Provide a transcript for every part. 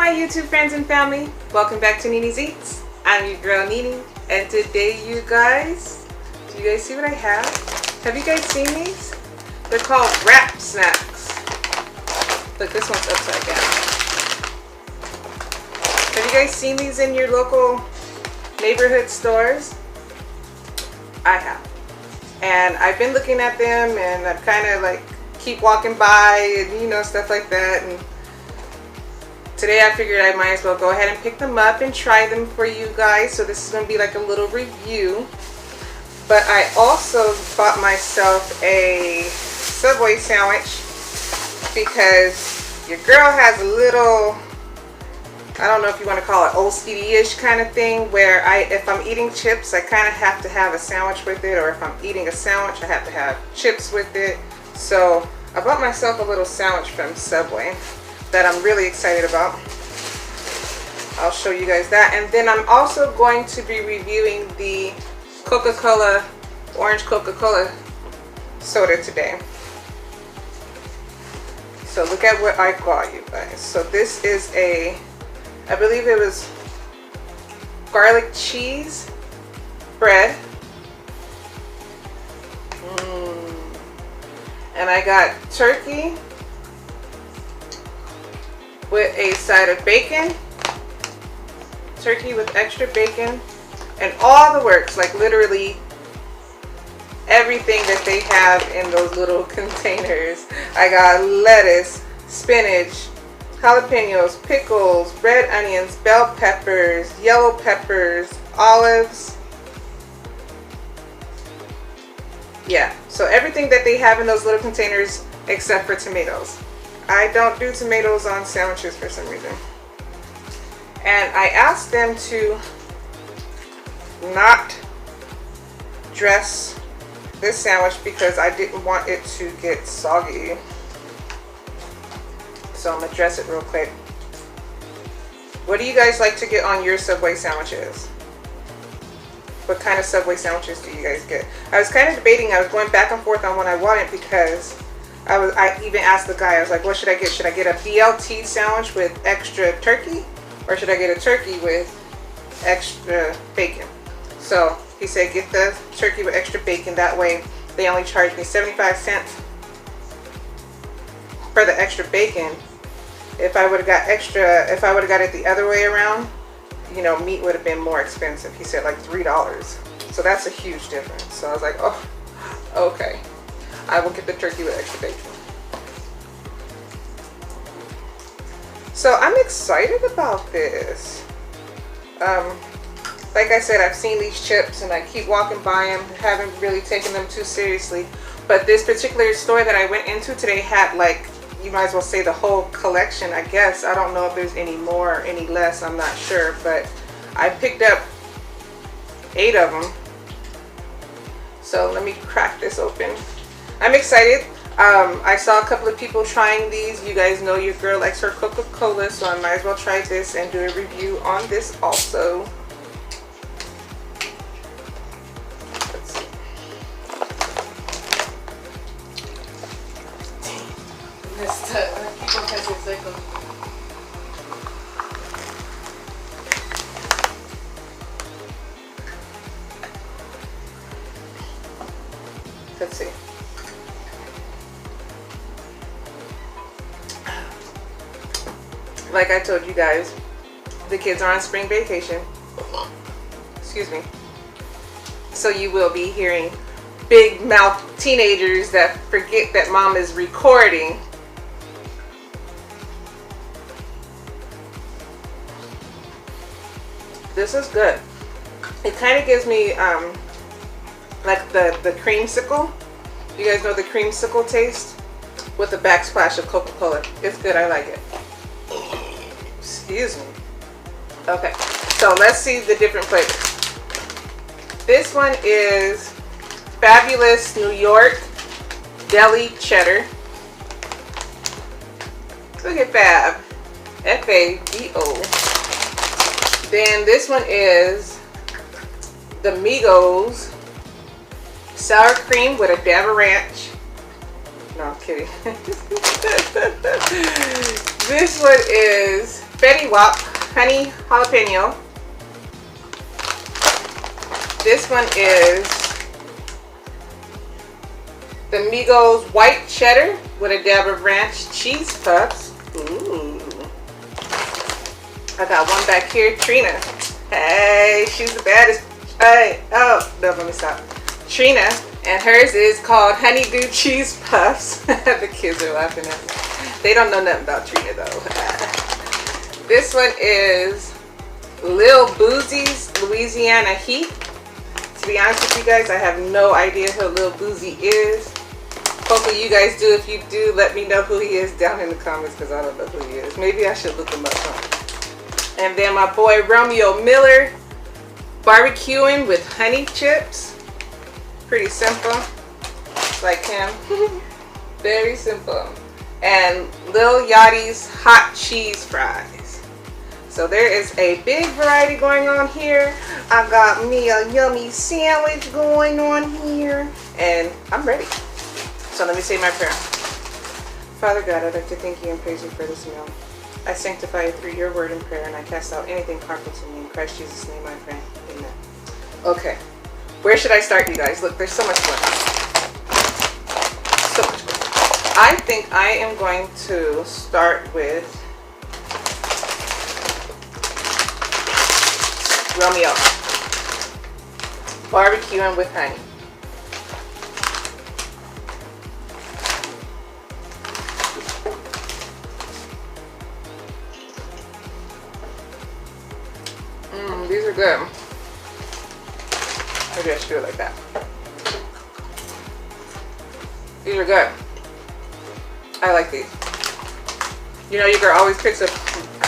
my YouTube friends and family. Welcome back to Nene's Eats. I'm your girl Nene, and today you guys, do you guys see what I have? Have you guys seen these? They're called wrap snacks. Look, this one's upside down. Have you guys seen these in your local neighborhood stores? I have. And I've been looking at them, and I've kind of like keep walking by and stuff like that. And today I figured I might as well go ahead and pick them up and try them for you guys. So this is going to be like a little review. But I also bought myself a Subway sandwich because your girl has a little, I don't know if you want to call it OCD-ish kind of thing, where if I'm eating chips, I kind of have to have a sandwich with it, or if I'm eating a sandwich, I have to have chips with it. So I bought myself a little sandwich from Subway that I'm really excited about. I'll show you guys that. And then I'm also going to be reviewing the Coca-Cola, orange Coca-Cola soda today. So look at what I got, you guys. So this is a, I believe it was garlic cheese bread. And I got turkey with a side of bacon. Turkey with extra bacon. And all the works, like literally everything that they have in those little containers. I got lettuce, spinach, jalapenos, pickles, red onions, bell peppers, yellow peppers, olives. Yeah, so everything that they have in those little containers except for tomatoes. I don't do tomatoes on sandwiches for some reason. And I asked them to not dress this sandwich because I didn't want it to get soggy. So I'm gonna dress it real quick. What do you guys like to get on your Subway sandwiches? What kind of Subway sandwiches do you guys get? I was kind of debating. I was going back and forth on what I wanted because I even asked the guy. I was like, what should I get? Should I get a BLT sandwich with extra turkey, or should I get a turkey with extra bacon? So he said get the turkey with extra bacon. That way they only charged me 75 cents for the extra bacon. If I would have got it the other way around, meat would have been more expensive. He said like $3. So that's a huge difference. So I was like, oh, okay. I will get the turkey with extra bacon. So I'm excited about this. Like I said, I've seen these chips and I keep walking by them, haven't really taken them too seriously. But this particular store that I went into today had, like, you might as well say the whole collection, I guess. I don't know if there's any more or any less, I'm not sure. But I picked up 8 of them. So let me crack this open. I'm excited. I saw a couple of people trying these. You guys know your girl likes her Coca-Cola, so I might as well try this and do a review on this also. Let's see. Like I told you guys, the kids are on spring vacation. Excuse me. So you will be hearing big mouth teenagers that forget that mom is recording. This is good. It kind of gives me like the creamsicle. You guys know the creamsicle taste with the backsplash of Coca-Cola. It's good. I like it. Excuse me. Okay, so let's see the different flavors. This one is Fabulous New York Deli Cheddar. Look at Fab. F-A-B-O. Then this one is the Migos Sour Cream with a dab of ranch. No, I'm kidding. This one is Fetty Wap Honey Jalapeno. This one is the Migos White Cheddar with a dab of ranch cheese puffs. Ooh. I got one back here, Trina. Hey, she's the baddest. Hey, oh, no, let me stop. Trina, and hers is called Honeydew Cheese Puffs. The kids are laughing at me. They don't know nothing about Trina though. This one is Lil Boosie's Louisiana Heat. To be honest with you guys, I have no idea who Lil Boosie is. Hopefully you guys do. If you do, let me know who he is down in the comments because I don't know who he is. Maybe I should look him up. And then my boy Romeo Miller, barbecuing with honey chips. Pretty simple, like him. Very simple. And Lil Yachty's hot cheese fries. So there is a big variety going on here. I got me a yummy sandwich going on here. And I'm ready. So let me say my prayer. Father God, I'd like to thank you and praise you for this meal. I sanctify it through your word and prayer, and I cast out anything harmful to me. In Christ Jesus' name I pray. Amen. Okay. Where should I start, you guys? Look, there's so much going on. So much going on. I think I am going to start with Romeo. Barbecuing with honey. These are good. Maybe I should do it like that. These are good. I like these. You know, your girl always picks up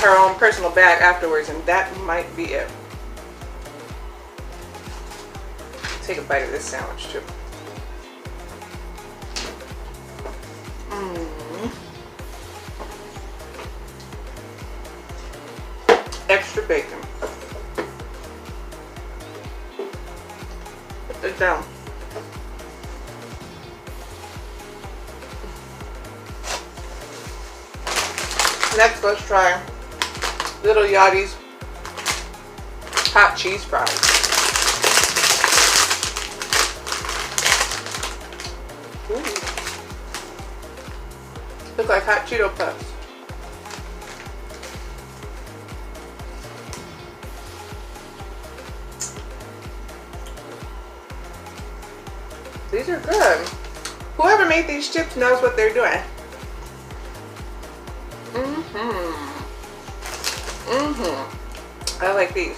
her own personal bag afterwards, and that might be it. Take a bite of this sandwich too. Extra bacon. Put this down. Next, let's try Little Yachty's hot cheese fries. Ooh. Look like hot Cheeto puffs. These are good. Whoever made these chips knows what they're doing. I like these.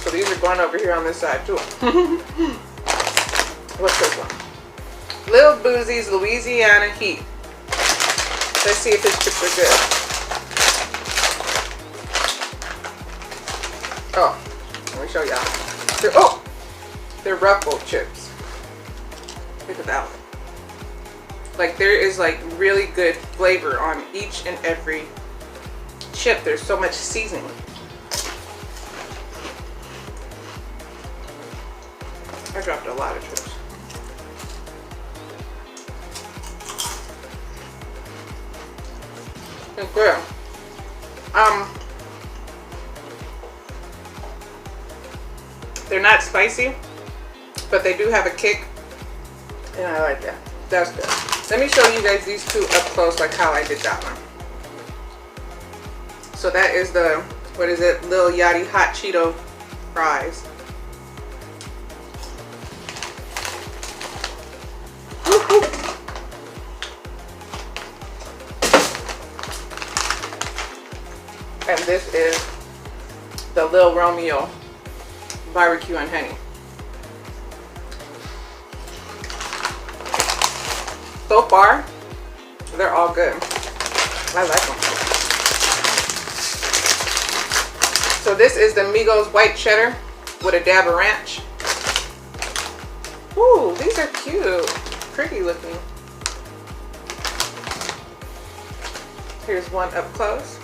So these are going over here on this side too. What's this one? Lil Boosie's Louisiana Heat. Let's see if his chips are good. Oh, let me show y'all. They're ruffled chips. Look at that one. Like, there is like really good flavor on each and every chip. There's so much seasoning. I dropped a lot of chips. It's good. They're not spicy, but they do have a kick, and I like that. That's good. Let me show you guys these two up close, like how I did that one. So that is the, what is it, Lil Yachty hot Cheeto fries. And this is the Lil Romeo barbecue and honey. So far, they're all good. I like them. So this is the Migos White Cheddar with a dab of ranch. Ooh, these are cute. Pretty looking. Here's one up close.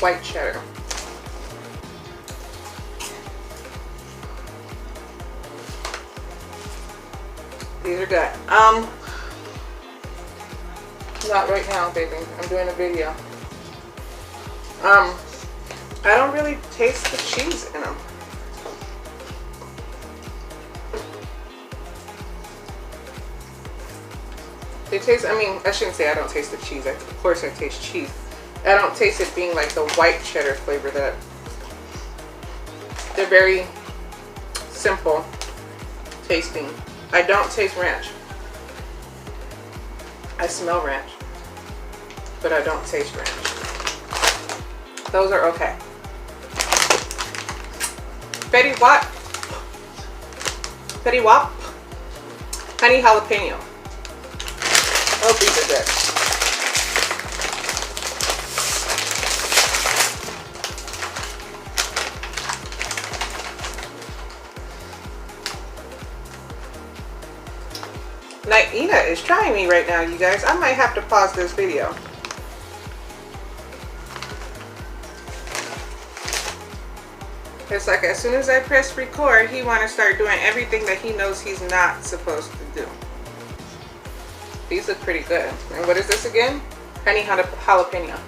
White cheddar. These are good. Not right now, baby. I'm doing a video. I don't really taste the cheese in them. They taste, I mean, I shouldn't say I don't taste the cheese. Of course I taste cheese. I don't taste it being like the white cheddar flavor that they're very simple tasting. I don't taste ranch. I smell ranch, but I don't taste ranch. Those are okay. Fetty Wap, honey jalapeno. Oh, these are good. Nene is trying me right now, you guys. I might have to pause this video. It's like as soon as I press record, he want to start doing everything that he knows he's not supposed to do. These look pretty good. And what is this again? Honey jalapeno.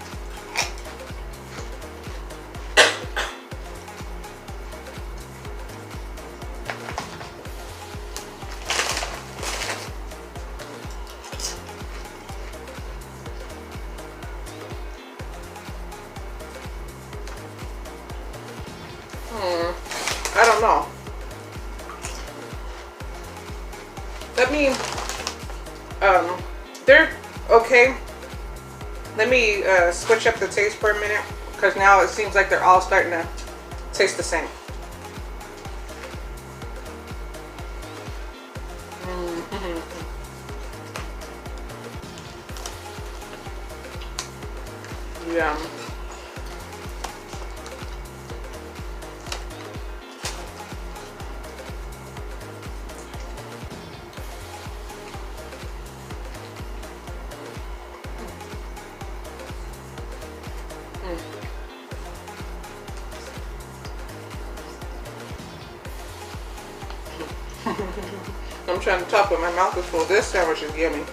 I don't know. Let me, they're okay. Let me switch up the taste for a minute, because now it seems like they're all starting to taste the same. Yum. I'm trying to talk, but my mouth is full. This sandwich is yummy.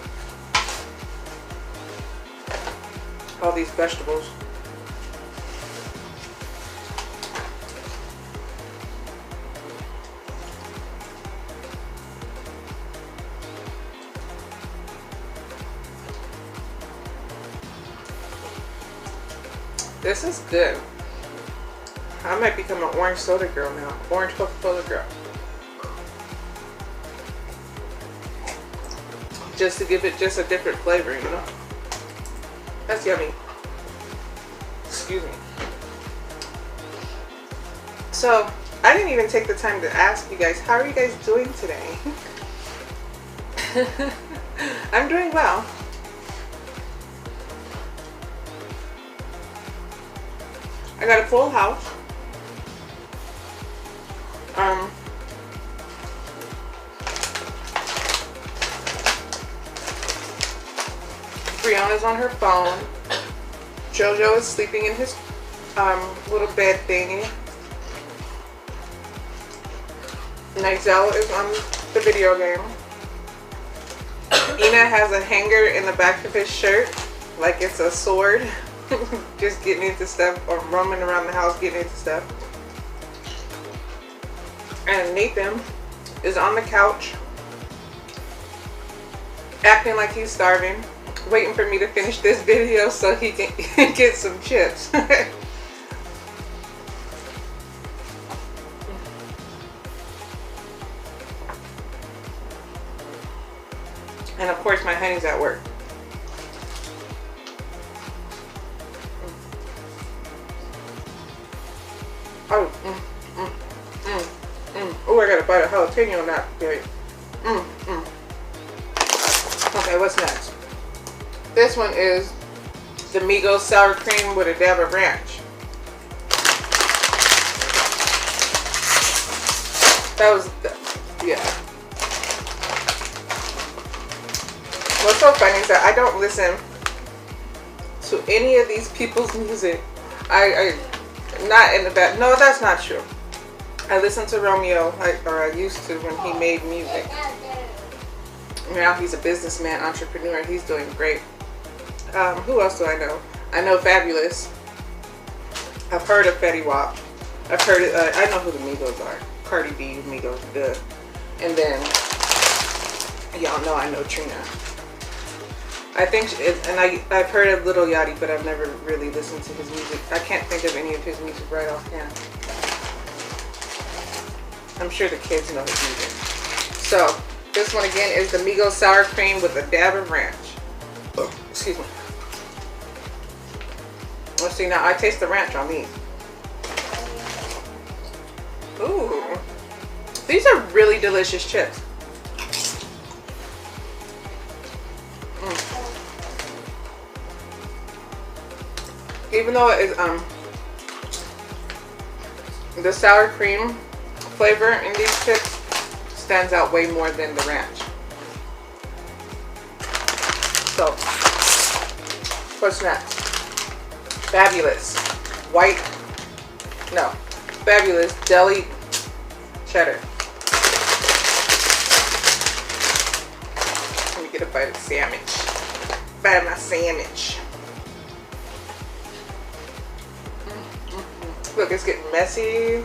All these vegetables. This is good. I might become an orange soda girl now. Orange Coca-Cola girl. Just to give it just a different flavor, you know? That's yummy. Excuse me. So, I didn't even take the time to ask you guys, how are you guys doing today? I'm doing well. I got a full house. Brianna's on her phone. Jojo is sleeping in his little bed thingy. Nigel is on the video game. Ina has a hanger in the back of his shirt, like it's a sword. Just getting into stuff, or roaming around the house getting into stuff. And Nathan is on the couch, acting like he's starving, waiting for me to finish this video so he can get some chips. And of course my honey's at work. Oh, oh, I got a bite of jalapeno on that. Great. Okay, what's next? This one is the Migos sour cream with a dab of ranch. That was, yeah. What's so funny is that I don't listen to any of these people's music. I not in the back. No, that's not true. I listen to Romeo, or I used to when he made music. Now he's a businessman, entrepreneur. He's doing great. Who else do I know? I know Fabulous. I've heard of Fetty Wap. I've heard it. I know who the Migos are. Cardi B, Migos, good. And then y'all know I know Trina. I think, I've heard of Lil Yachty, but I've never really listened to his music. I can't think of any of his music right offhand. I'm sure the kids know his music. So this one again is the Migos sour cream with a dab of ranch. Oh, excuse me. Let's see, now I taste the ranch on these. Ooh, these are really delicious chips. Even though it is the sour cream flavor in these chips stands out way more than the ranch. So what's next? Fabulous Fabulous deli cheddar. Let me get a bite of the sandwich. Bite of my sandwich. Look, it's getting messy.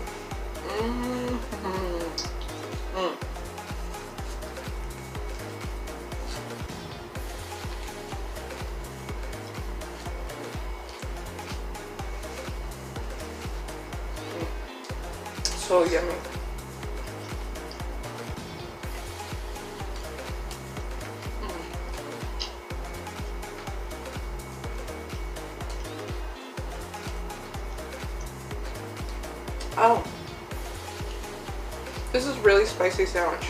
So yummy. Oh, this is really spicy sandwich.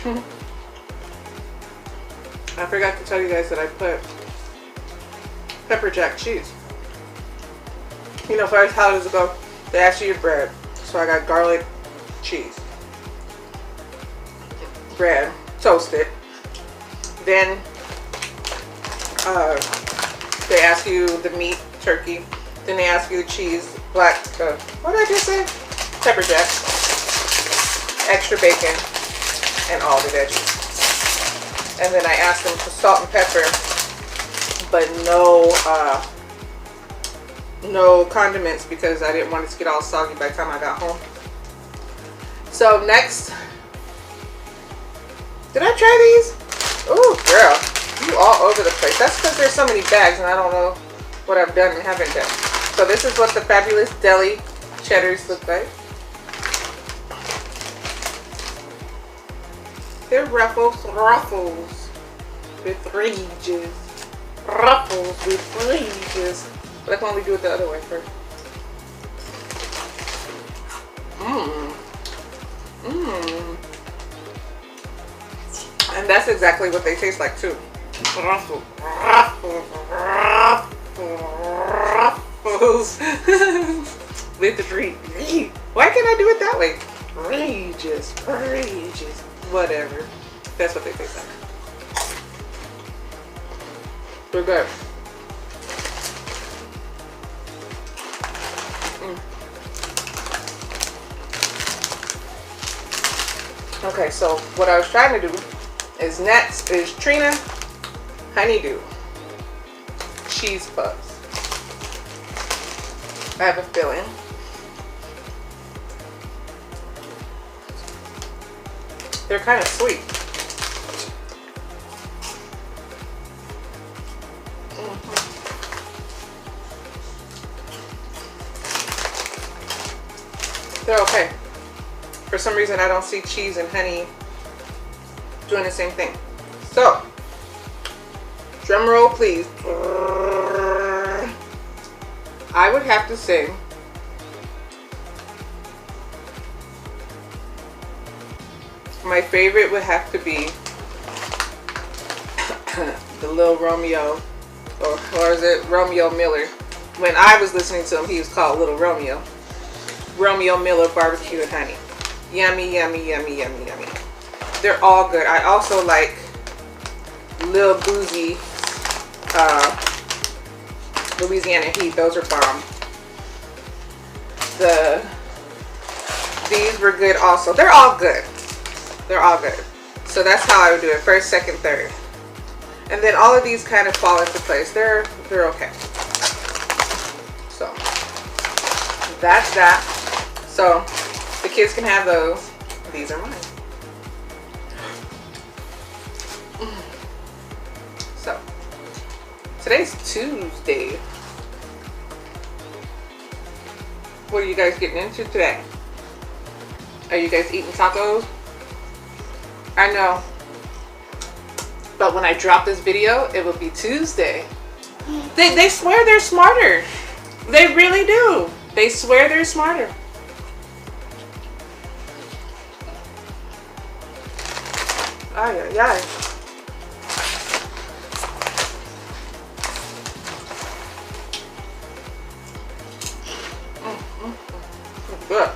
I forgot to tell you guys that I put pepper jack cheese. You know, first, how does it go? They ask you your bread. So I got garlic cheese. Bread, toasted. Then they ask you the meat, turkey. Then they ask you the cheese, what did I just say? Pepper jack, extra bacon, and all the veggies. And then I asked them for salt and pepper, but no condiments because I didn't want it to get all soggy by the time I got home. So next, did I try these? Ooh, girl, you all over the place. That's because there's so many bags and I don't know what I've done and haven't done. So this is what the Fabulous Deli cheddars look like. They're ruffles with ridges. Ruffles with ridges. But I can only do it the other way first. And that's exactly what they taste like too. Ruffles. With the tree. Why can't I do it that way? Ridges. Whatever. That's what they taste like. They're good. Okay, so what I was trying to do is next is Trina Honeydew Cheese Puffs. I have a feeling they're kind of sweet. They're okay. For some reason, I don't see cheese and honey doing the same thing. So, drum roll, please. I would have to say my favorite would have to be the Lil Romeo, or is it Romeo Miller? When I was listening to him, he was called Little Romeo. Romeo Miller barbecue and honey. Yummy, yummy, yummy, yummy, yummy. They're all good. I also like Lil Boozy Louisiana Heat. Those are bomb. These were good also. They're all good. They're all good. So that's how I would do it. First, second, third. And then all of these kind of fall into place. They're okay. So that's that. So the kids can have those. These are mine. So today's Tuesday. What are you guys getting into today? Are you guys eating tacos? I know. But when I drop this video, it will be Tuesday. They swear they're smarter. They really do. They swear they're smarter. Ay, ay, ay. Good.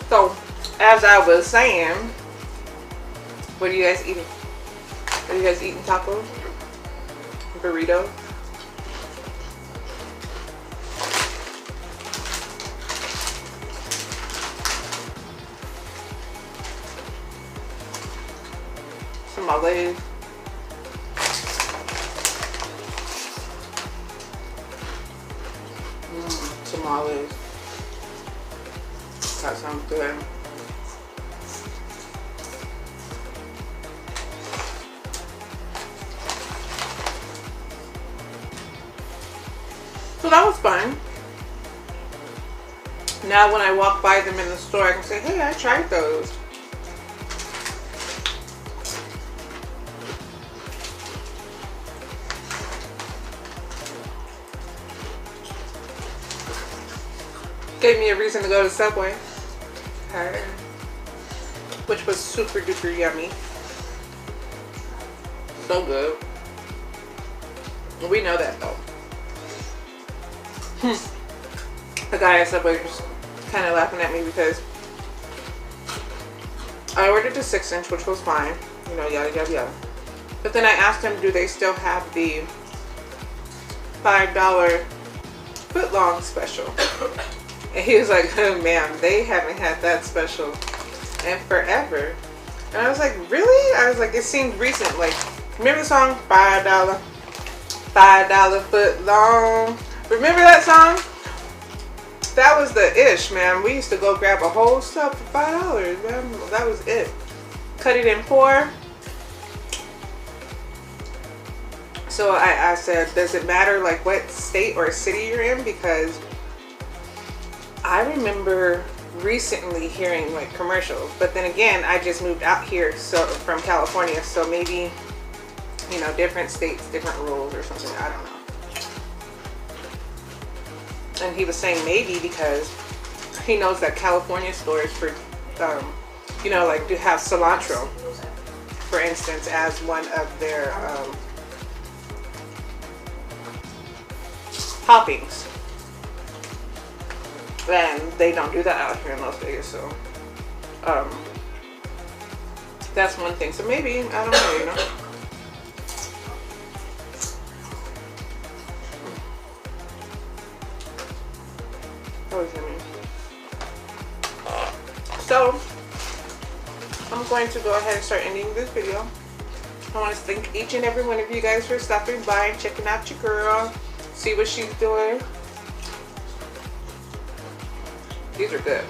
So, as I was saying, what are you guys eating? Are you guys eating tacos? Burritos? Tamales? Tamales. That sounds good. So that was fun. Now when I walk by them in the store, I can say, hey, I tried those. Gave me a reason to go to Subway. Which was super duper yummy. So good. We know that though. The guy at Subway was kind of laughing at me because I ordered the 6-inch, which was fine. You know, yada yada yada. But then I asked him, do they still have the $5 foot-long special? And he was like, oh, ma'am, they haven't had that special in forever. And I was like, really? I was like, it seemed recent. Like, remember the song, $5 foot long? Remember that song? That was the ish, man. We used to go grab a whole sub for $5, man. That was it. Cut it in 4. So I said, does it matter like what state or city you're in? Because I remember recently hearing like commercials, but then again, I just moved out here from California, so maybe, you know, different states, different rules or something. I don't know. And he was saying maybe because he knows that California stores for, you know, like to have cilantro, for instance, as one of their toppings. And they don't do that out here in Las Vegas, so that's one thing. So maybe, I don't know, you know. So I'm going to go ahead and start ending this video. I want to thank each and every one of you guys for stopping by and checking out your girl, see what she's doing. These are good.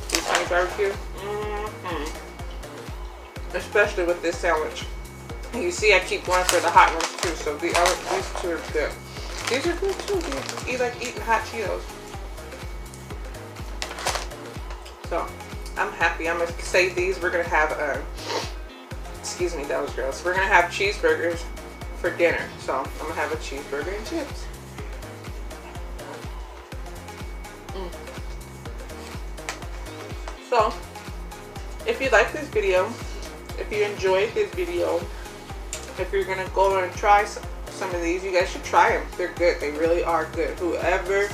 These honey barbecue. Especially with this sandwich. And you see I keep going for the hot ones too, so these two are good. These are good too. These like eating hot Cheetos. So I'm happy. I'm gonna save these. We're gonna have excuse me, that was gross. We're gonna have cheeseburgers for dinner. So I'm gonna have a cheeseburger and chips. So if you like this video, if you enjoyed this video, if you're gonna go and try some of these, you guys should try them. They're good. They really are good. Whoever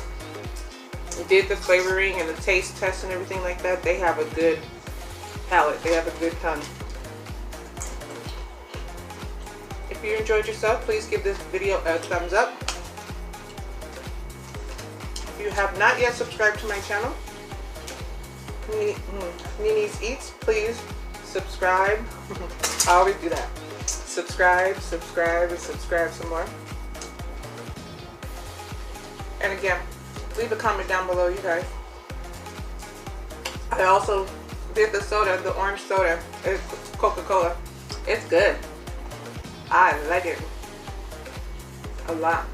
did the flavoring and the taste test and everything like that, they have a good palate. They have a good tongue. If you enjoyed yourself, please give this video a thumbs up. If you have not yet subscribed to my channel, Nene's Eats, please subscribe. I always do that. Subscribe, subscribe, and subscribe some more. And again, leave a comment down below, you guys. I also did the soda, the orange soda. It's Coca-Cola. It's good. I like it a lot.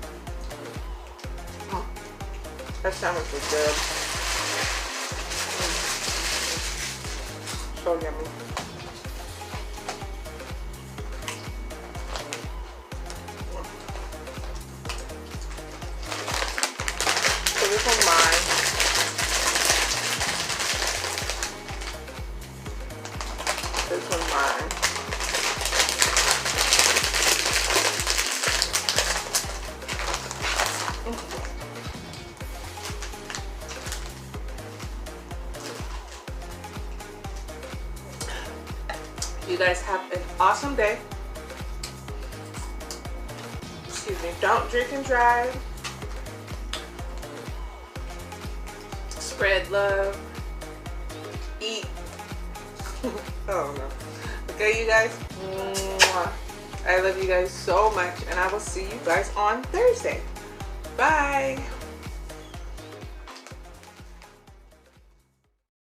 That sandwich was good. So yummy. So this one's mine. This one's mine. You guys have an awesome day. Excuse me. Don't drink and drive. Spread love. Eat. Oh no. Okay, you guys. Mwah. I love you guys so much, and I will see you guys on Thursday. Bye.